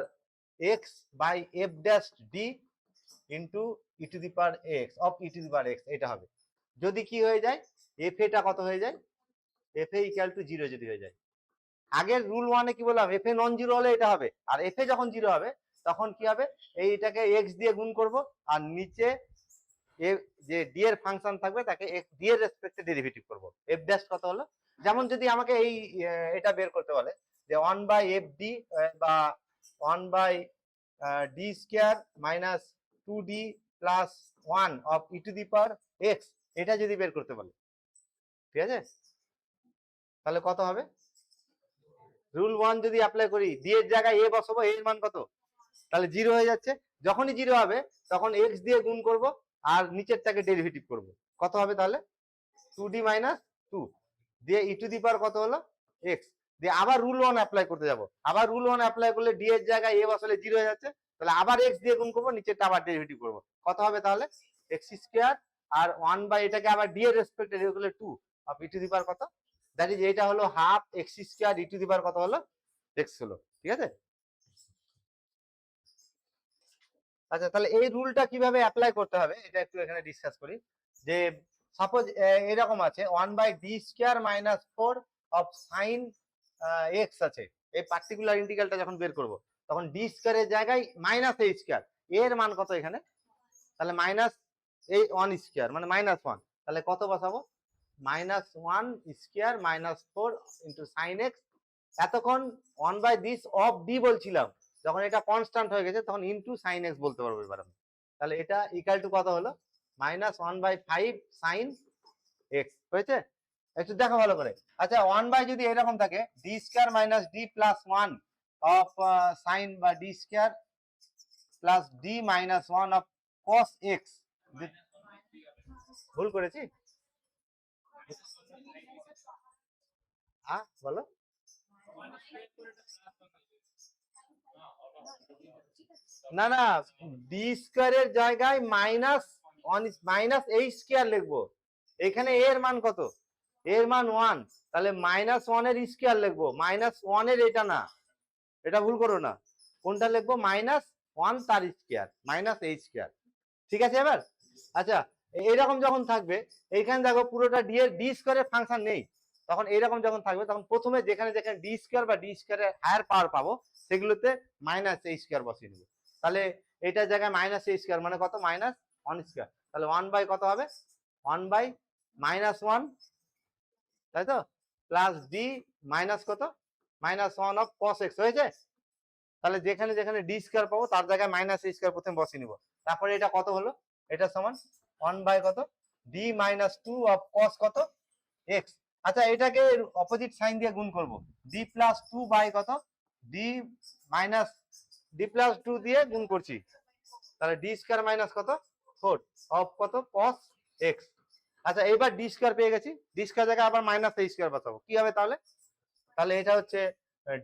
x by f dash d into E to the power x of e to the power x, এটা হবে। যদি কি হয়ে যায় fa টা কত হয়ে যায়, fa ইকুয়াল টু 0 যদি হয়ে যায়। আগের রুল 1 এ কি বললাম, fa নন জিরো হলে এটা হবে, আর fa যখন 0 হবে তখন কি হবে, এইটাকে x দিয়ে গুণ করব আর নিচে যে d এর ফাংশন থাকবে তাকে d এর রেসপেক্টে ডেরিভেটিভ করব। f ড্যাশ কত হলো, যেমন যদি আমাকে এই এটা বের করতে বলে যে 1/fd বা 1/d square minus 2d plus 1 of e to the power x, এটা যদি বের করতে বলে, ঠিক আছে, তাহলে কত হবে? রুল 1 যদি অ্যাপ্লাই করি, d এর জায়গায় a বসাবো, a এর মান কত, তাহলে 0 হয়ে যাচ্ছে। যখনই 0 হবে তখন x দিয়ে গুণ করব আর নিচেরটাকে ডেরিভেটিভ করব। কত হবে তাহলে 2d মাইনাস 2 দিয়ে ই টু দি পাওয়ার কত হলো x, দিয়ে আবার রুল 1 অ্যাপ্লাই করতে যাব। আবার রুল 1 অ্যাপ্লাই করলে d এর জায়গায় a বসালে 0 হয়ে যাচ্ছে, তাহলে আবার x দিয়ে গুণ করব, নিচেরটা আবার ডেরিভেটিভ করব। কত হবে তাহলে x স্কয়ার আর 1 বাই এটাকে আবার d এর রেসপেক্টে ডেরিভেটিভ করলে 2 of e to the power কত, দ্যাট ইজ এটা হলো half x square E to the power কত হলো x হলো, ঠিক আছে। আচ্ছা, তাহলে এই রুলটা কিভাবে অ্যাপ্লাই করতে হবে এটা একটু এখানে ডিসকাস করি। যে সাপোজ এরকম আছে 1/d square minus 4 of sine x আছে, এই পার্টিকুলার ইন্টিগ্রালটা যখন বের করব তখন d স্কয়ারের জায়গায় মাইনাস a স্কয়ার, এর মান কত এখানে, তাহলে মাইনাস এই 1 স্কয়ার মানে মাইনাস 1, তাহলে কত বসাবো minus 1 square minus 4 into sign x। এতক্ষণ 1/দিস অফ d বলছিলাম, যখন এটা কনস্ট্যান্ট হয়ে গেছে তখন ইনটু সাইন x বলতে পারবো এবার আমি। তাহলে এটা ইকুয়াল টু কত হলো মাইনাস 1/5 সাইন x হয়েছে। একটু দেখো ভালো করে। আচ্ছা 1 যদি এরকম থাকে d square minus d plus 1 of sign বা d square plus d minus 1 of cos x, ভুল করেছি? হ্যাঁ বলো। না না, ডি স্কয়ারের জায়গায় মাইনাস মাইনাস এই স্কয়ার লিখবো, এখানে এর মান কত, এর মান 1, তাহলে মাইনাস 1 এর স্কয়ার লিখবো, মাইনাস 1 এর এটা না, এটা ভুল করো না, কোনটা লিখবো মাইনাস 1 তার স্কয়ার মাইনাস এই স্কয়ার, ঠিক আছে এবার। আচ্ছা এইরকম যখন থাকবে, এইখানে দেখো পুরোটা ডি এর ডি স্কয়ারের ফাংশন নেই, তখন এইরকম যখন থাকবে তখন প্রথমে যেখানে যেখানে ডি স্কয়ার বা ডি স্কয়ারের হায়ার পাওয়ার পাবো সেগুলোতে মাইনাস এই স্কয়ার বসিয়ে নেবো। তাহলে এইটার জায়গায় মাইনাস এই স্কয়ার মানে কত মাইনাস 1 স্কয়ার, তাহলে 1 বাই কত হবে 1 বাই মাইনাস 1, তাই তো, প্লাস ডি মাইনাস কত মাইনাস 1 অফ cos x হয়েছে। তাহলে যেখানে যেখানে ডি স্কয়ার পাবো তার জায়গায় মাইনাস এই স্কয়ার প্রথমে বসিয়ে নিব। তারপরে এটা কত হলো, এটা সমান 1 বাই কত ডি মাইনাস 2 অফ cos কত x। আচ্ছা এটাকে অপোজিট সাইন দিয়ে গুণ করব, ডি প্লাস 2 বাই কত ডি মাইনাস ডি প্লাস 2 দিয়ে গুণ করছি, তাহলে ডি স্কয়ার মাইনাস কত 4 অফ কত cos x। আচ্ছা এবার ডি স্কয়ার পেয়ে গেছি, ডি স্কয়ার জায়গায় আবার মাইনাস এই স্কয়ার বসাবো, কি হবে তাহলে, তাহলে এটা হচ্ছে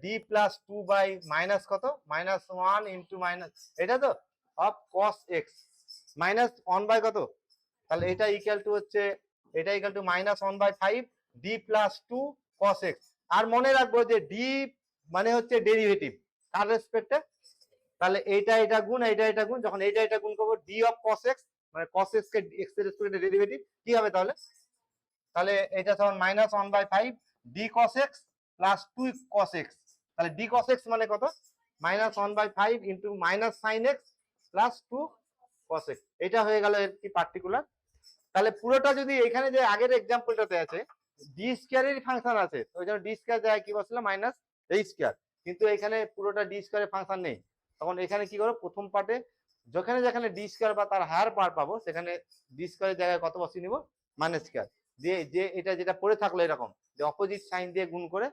ডি প্লাস 2 বাই মাইনাস কত মাইনাস 1 ইন্টু মাইনাস এটা তো of cos x minus 1 by কত, তাহলে এটা ইকুয়াল টু হচ্ছে এটা equal to minus 1/5 D plus 2 cos x। আর মনে রাখবো যে ডি মানে হচ্ছে ডেরিভেটিভ কার রেসপেক্টে, তাহলে এইটা এটা গুণ এইটা এটা গুণ, যখন এইটা এটা গুণ করবো ডি অফ cos x মানে cos x কে x এর রেসপেক্টে ডেরিভেটিভ কি হবে তাহলে, তাহলে এটা সমান minus 1/5 D cos x plus 2 cos x, তাহলে ডি cos x মানে কত minus 1/5 into minus sine x plus 2 cos x, এটা হয়ে গেল এর কি পার্টিকুলার। তাহলে পুরোটা যদি এখানে যে আগের এক্সাম্পলটাতে আছে ডি স্কয়ারের ফাংশন আছে, ওই জন্য ডি স্কয়ার জায়গায় কি বসলো মাইনাস এই স্কয়ার, কিন্তু এখানে পুরোটা ডি স্কয়ারের ফাংশন নেই, তখন এখানে কি করব প্রথম পার্টে যেখানে যেখানে ডি স্কয়ার বা তার হায়ার পাওয়ার পাবো সেখানে ডি স্কয়ারের জায়গায় কত বসিয়ে নিব মাইনাস স্কয়ার দিয়ে, যে এটা যেটা পড়ে থাকলো এরকম যে অপোজিট সাইন দিয়ে গুণ করে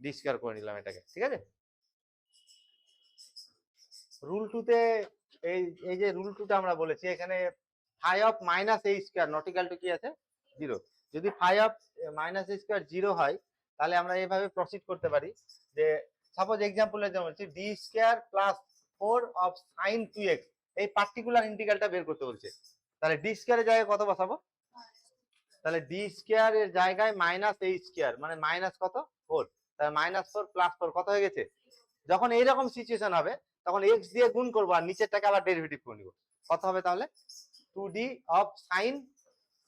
ডি স্কয়ার করে নিলাম এটাকে, ঠিক আছে। রুল টুতে এই এই যে রুল টুটা আমরা বলেছি এখানে phi of minus a square not equal to কি আছে 0। যদি phi of minus a square 0 হয় তাহলে আমরা এইভাবে প্রসিড করতে পারি যে সাপোজ এক্সাম্পলের জন্য বলছি D square plus 4 of sign 2x এই পার্টিকুলার ইন্টিগ্রালটা বের করতে বলছে। তাহলে ডি স্কোয়ারের জায়গায় কত বসাবো? তাহলে ডি স্কোয়ার এর জায়গায় মাইনাস এ স্কোয়ার মানে মাইনাস কত 4, তাহলে -4 + 4 কত হয়ে গেছে? যখন এইরকম সিচুয়েশন হবে তখন x দিয়ে গুণ করবো আর নিচেরটাকে আবার ডেরিভেটিভ করে নিব। কত হবে তাহলে 2d of sign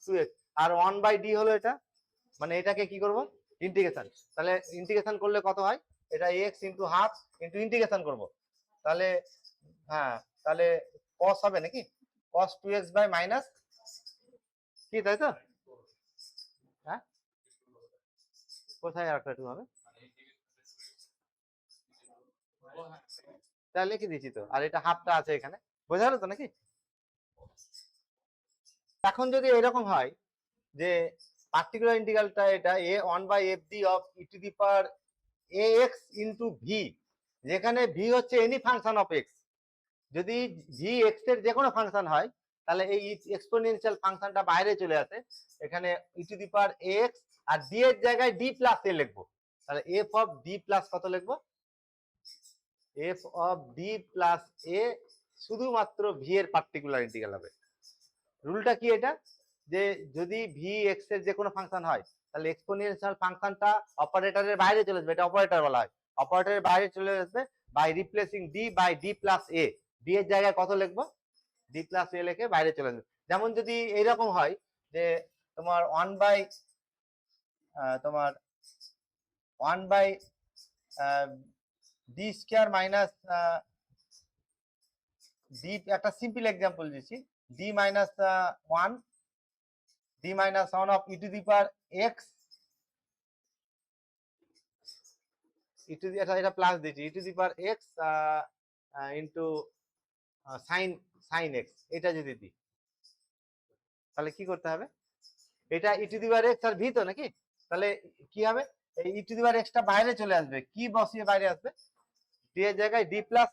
2x R 1/d হলো এটা, মানে এটাকে কি করব ইন্টিগ্রেশন। তাহলে ইন্টিগ্রেশন করলে কত হয়? এটা x * হাফ ইন্টু ইন্টিগ্রেশন করব, তাহলে হ্যাঁ তাহলে cos হবে নাকি cos 2x বাই মাইনাস কি, তাই তো? হ্যাঁ কোথায় আরেকটা 2 হবে? তাহলে লিখে দিয়েছি তো, আর এটা হাফটা আছে এখানে, বোঝা গেল তো নাকি? এখন যদি এরকম হয় যে পার্টিকুলার ইন্টিগ্রালটা এটা a1/fd of e to the power ax into v, যেখানে v হচ্ছে এনি ফাংশন অফ x, যদি v x এর যে কোনো ফাংশন হয় তাহলে এই এক্সপোনেনশিয়াল ফাংশনটা বাইরে চলে আসে, এখানে e to the power ax আর d এর জায়গায় d প্লাস a লিখবো, তাহলে f অফ d প্লাস কত লিখবো? f of d plus a শুধুমাত্র v এর পার্টিকুলার ইন্টিগ্রাল হবে। রুলটা কি এটা, যে যদি ভি এক্স এর যে কোনো ফাংশন হয় তাহলে এক্সপোনেনশিয়াল ফাংশনটা অপারেটরের বাইরে চলে আসবে, এটা অপারেটর বলা হয়, অপারেটরের বাইরে চলে আসবে by replacing D by D plus a, D এর জায়গায় কত লিখবো? ডি প্লাস এ লিখে বাইরে চলে আসবে। যেমন যদি এইরকম হয় যে তোমার 1/, ডি স্কয়ার মাইনাস ডি, একটা সিম্পল এক্সাম্পল দিচ্ছি, D minus 1 d minus 1 of e to the power x e to the এটা প্লাস দিচ্ছি e to the power x into sin x, এটা যদি দিই তাহলে কি করতে হবে? এটা e to the power x R v তো নাকি, তাহলে কি হবে? এই e to the power x টা বাইরে চলে আসবে, কি বসিয়ে বাইরে আসবে? d এর জায়গায় d প্লাস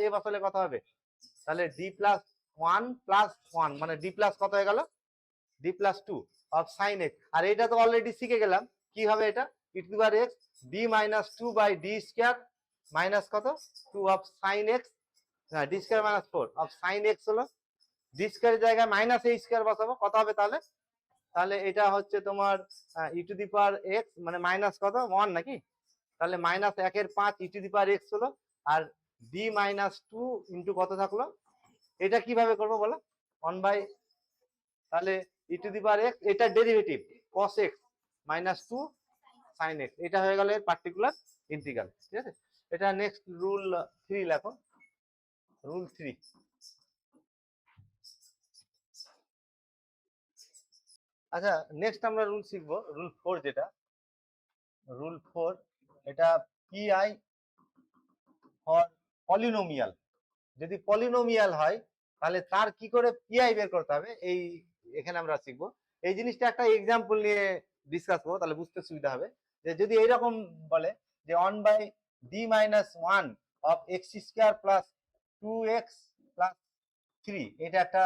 a বসালে কত হবে? তাহলে d প্লাস 1 প্লাস 1 মানে d প্লাস কত হয়ে গেল? d plus 2 of sine x, আর এটা তো অলরেডি শিখে গেলাম কি হবে, এটা e to the power x d minus 2 by d square minus কত 2 অফ সাইন x, হ্যাঁ d square minus 4 of sine x হলো, d স্কয়ারের জায়গায় মাইনাস a স্কয়ার বসাবো, কত হবে তাহলে? তাহলে এটা হচ্ছে তোমার e to the power x মানে মাইনাস কত 1 নাকি, তাহলে minus 1/5 e to the power x হলো, আর d মাইনাস 2 ইনটু কত থাকলো? এটা কিভাবে করবো বলো? 1/, তাহলে e to the power x এটা derivative cos x minus 2 sin x, এটা হয়ে গেল এর পার্টিকুলার ইন্টিগ্রাল। ঠিক আছে, এটা নেক্সট রুল 3 লেখো, রুল 3। আচ্ছা নেক্সট আমরা রুল শিখবো রুল 4, যেটা রুল 4 এটা pi ফর পলিনোমিয়াল, যদি পলিনোমিয়াল হয় তাহলে তার কি করে পিআই বের করতে হবে, এই এখানে আমরা শিখবো। এই জিনিসটা একটা এক্সাম্পল নিয়ে ডিসকাস করবো, তাহলে বুঝতে সুবিধা হবে। যে যদি এইরকম বলে যে 1/d minus 1 of x square plus 2x plus 3, এটা একটা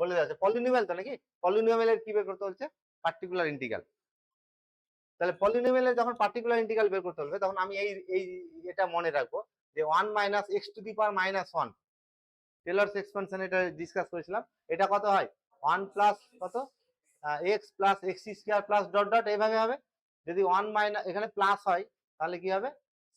বলে যাচ্ছে পলিনোমিয়াল তো নাকি, পলিনোমিয়ালের কি বের করতে হচ্ছে? Particular integral. তাহলে পলিনোমিয়ালের যখন পার্টিকুলার ইন্টিগ্রাল বের করতে হবে তখন আমি এই এটা মনে রাখবো যে 1 minus x to the power minus 1, Taylor's expansion এটা ডিসকাস করেছিলাম, এটা কত হয় 1 প্লাস কত x plus x square plus dot dot এইভাবে হবে। যদি 1 মাইনাস এখানে প্লাস হয় তাহলে কি হবে?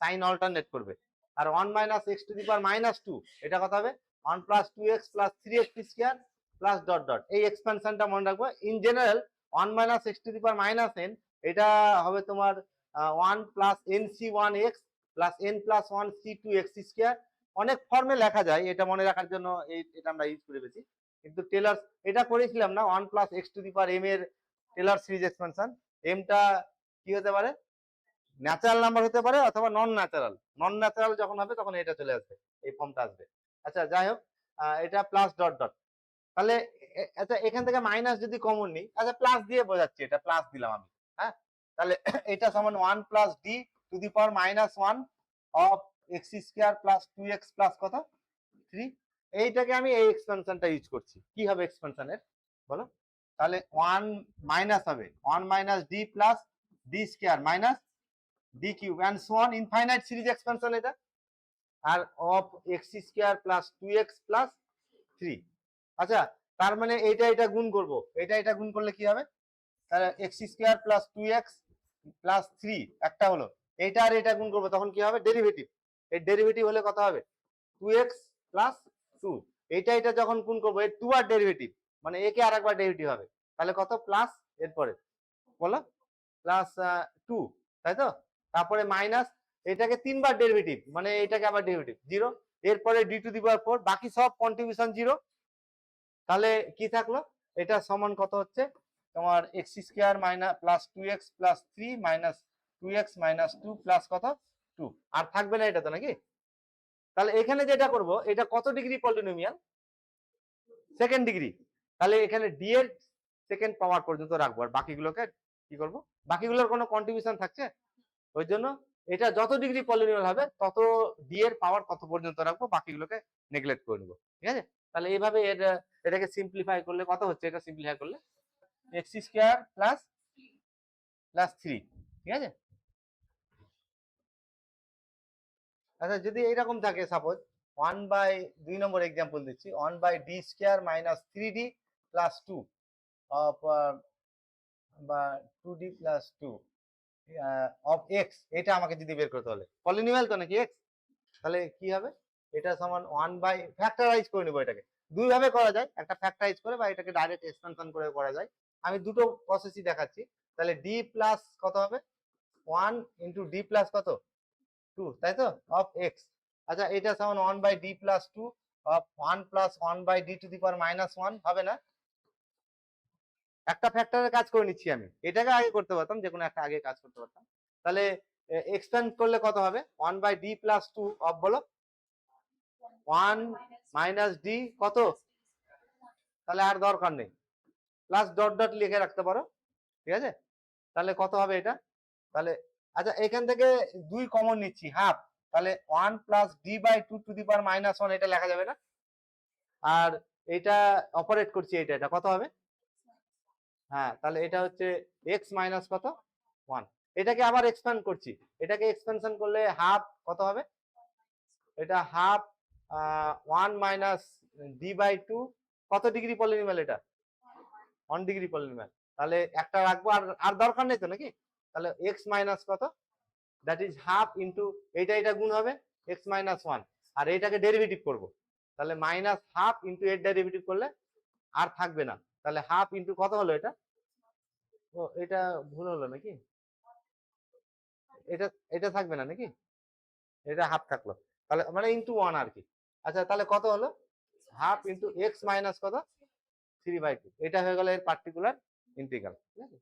সাইন অল্টারনেট করবে, আর 1 minus x to the power minus 2 এটা কত হবে? 1 plus 2x plus 3x square plus dot dot, এই এক্সপানশনটা মনে রাখবো। In general 1 minus x to the power minus n এটা হবে তোমার 1 plus nc1x plus n plus 1 c2x square, অনেক ফর্মে লেখা যায়, এটা মনে রাখার জন্য এটা আমরা ইউজ করে পেয়েছি। কিন্তু টেলর এটা করেছিলাম না 1 plus x to the power m এর টেলর সিরিজ এক্সপানশন, এমটা কি হতে পারে? ন্যাচারাল নাম্বার হতে পারে অথবা নন ন্যাচারাল, নন ন্যাচারাল যখন হবে তখন এটা চলে আসবে, এই ফর্মটা আসবে। আচ্ছা যাই হোক, এটা প্লাস ডট ডট, তাহলে আচ্ছা এখান থেকে মাইনাস যদি কমন নিই, আচ্ছা প্লাস দিয়ে বোঝাচ্ছি, এটা প্লাস দিলাম আমি, হ্যাঁ তাহলে এটা সমান 1 plus d two the power minus 1 of X square plus 2x plus কত 3। এইটাকে আমি এই এক্সপেনশনটা ইউজ করছি। কি হবে এক্সপেনশনের বলো? তাহলে 1 মাইনাস হবে 1 minus D plus D square minus D cube and so on infinite series expansion এটা। আর of X square plus 2x plus 3। আচ্ছা, তার মানে এটা গুণ করব, এটা গুণ করলে কি হবে? তাহলে x square plus 2x plus 3 একটা হলো, এটা আর এটা গুণ করবো তখন কি হবে? ডেরিভেটিভ। এর ডেরিভেটিভ হলে কত হবে? 2x plus 2। এটা যখন গুণ করবো এর 2 আর ডেরিভেটিভ, মানে একে আর একবার ডেরিভেটিভ হবে, তাহলে কত? প্লাস এরপরে বলো প্লাস 2, তাই তো? তারপরে মাইনাস এটাকে 3 বার ডেরিভেটিভ, মানে এটাকে আবার ডেরিভেটিভ 0। এরপরে ডি টু দি পাওয়ার 4, বাকি সব কন্ট্রিবিউশন 0। তাহলে কি থাকলো? এটা সমান কত হচ্ছে তোমার? X square minus plus 2x plus 3 minus 2x minus 2 plus কত 2। আর থাকবে না এটা তো নাকি? তাহলে এখানে যেটা করব, এটা কত ডিগ্রি পলিনোমিয়াল? Second degree. তাহলে এখানে ডি এর সেকেন্ড পাওয়ার পর্যন্ত রাখবো, আর বাকিগুলোকে কি করব? বাকিগুলোর কোনো কন্ট্রিবিউশন থাকছে? ওই জন্য এটা যত ডিগ্রি পলিনোমিয়াল হবে তত ডি এর পাওয়ার কত পর্যন্ত রাখবো, বাকিগুলোকে নেগলেক্ট করে নেবো। ঠিক আছে? তাহলে এইভাবে এটাকে সিম্পলিফাই করলে কত হচ্ছে? এটা সিম্পলিফাই করলে এক্স স্কোয়ার প্লাস প্লাস 3। ঠিক আছে? আচ্ছা, যদি এইরকম থাকে সাপোজ 1 বাই 2 নম্বর এক্সাম্পল দিচ্ছি, 1 by D square minus 3d প্লাস 2 অফ বা 2d প্লাস 2 অফ এক্স। এটা আমাকে যদি বের করতে হলে, পলিনোমিয়াল তো নাকি এক্স, তাহলে কি হবে? এটা সমান 1 বাই, ফ্যাক্টরাইজ করে নেবো এটাকে। দুই ভাবে করা যায়, একটা ফ্যাক্টরাইজ করে বা এটাকে ডাইরেক্ট এক্সপেনশন করে করা যায়। আমি দুটো প্রসেসই দেখাচ্ছি। তাহলে ডি প্লাস কত হবে? 1 ইন্টু ডি প্লাস কত 2, তাই তো? Of x. আচ্ছা, এটা সমান 1 by D plus 2 of 1 plus 1 by D to the power minus 1 হবে না? একটা ফ্যাক্টরের কাজ করে নিচ্ছি আমি, এটাকে আগে করতে পারতাম, যে কোনো একটা আগে কাজ করতে পারতাম। তাহলে এক্সপ্যান্ড করলে কত হবে? 1 বাই ডি প্লাস 2 অফ বলো 1 মাইনাস ডি কত? তাহলে আর দরকার নেই, প্লাস ডট ডট লিখে রাখতে পারো। ঠিক আছে? তাহলে কত হবে এটা? তাহলে আচ্ছা, এখান থেকে 2 কমন নিচ্ছি, হাফ। তাহলে 1 plus D by 2 to the power minus 1, এটা লেখা যাবে না? আর এটা অপারেট করছি, এটা কত হবে? হ্যাঁ, তাহলে এটা হচ্ছে এক্স মাইনাস কত 1। এটাকে আবার এক্সপ্যান্ড করছি, এটাকে এক্সপেনশন করলে হাফ কত হবে? এটা হাফ 1 মাইনাস ডি বাই 2 কত ডিগ্রি পলিনোমিয়াল? এটা 1 ডিগ্রি পলিনোমিয়াল। তাহলে একটা রাখবো, আর দরকার নেই তো নাকি? তাহলে এক্স মাইনাস কত, দ্যাট ইজ হাফ ইন্টু এটা গুণ হবে এক্স মাইনাস 1, আর এটাকে ডেরিভেটিভ করব। তাহলে মাইনাস হাফ ইন্টু এর ডেরিভেটিভ করলে আর থাকবে না। তাহলে হাফ ইন্টু কত হলো এটা? ও, এটা ভুল হলো নাকি? এটা এটা থাকবে না নাকি? এটা হাফ থাকলো, তাহলে মানে ইন্টু 1 আর কি। আচ্ছা, তাহলে কত হলো? হাফ ইন্টু এক্স মাইনাস কত 3/2। এটা হয়ে গেল এর পার্টিকুলার ইন্টিগ্রাল। ঠিক আছে?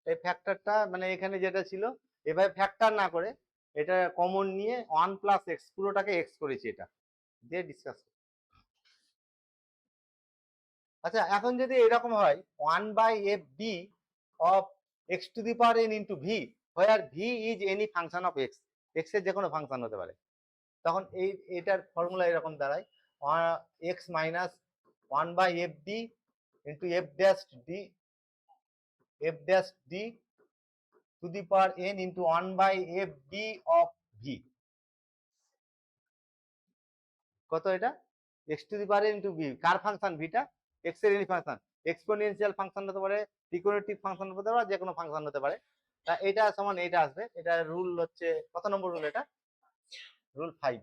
এই ফ্যাক্টরটা মানে এখানে যেটা ছিল, এভাবে ফ্যাক্টর না করে এটা কমন নিয়ে 1 প্লাস এক্স, পুরোটাকে এক্স করেছি, এটা দিয়ে ডিসকাস। আচ্ছা, এখন যদি এরকম হয় 1 by f b of x to the power n into v, where v is any function of x, x এর যে কোনো ফাংশন হতে পারে, তখন এটার ফর্মুলা এরকম দাঁড়ায় x minus 1 by f D into f dash D to the power n into 1 by f b of v. কত এটা? X to the power n into v, কার ফাংশন? ভিটা, এক্স এর এনি ফাংশন। এক্সপোনেনশিয়াল ফাংশন হতে পারে, ত্রিকোণমিতিক ফাংশন হতে পারে, যে কোনো ফাংশন হতে পারে। তা এটা সমান এটা আসবে। এটা রুল হচ্ছে কত নম্বর রুল? এটা রুল 5।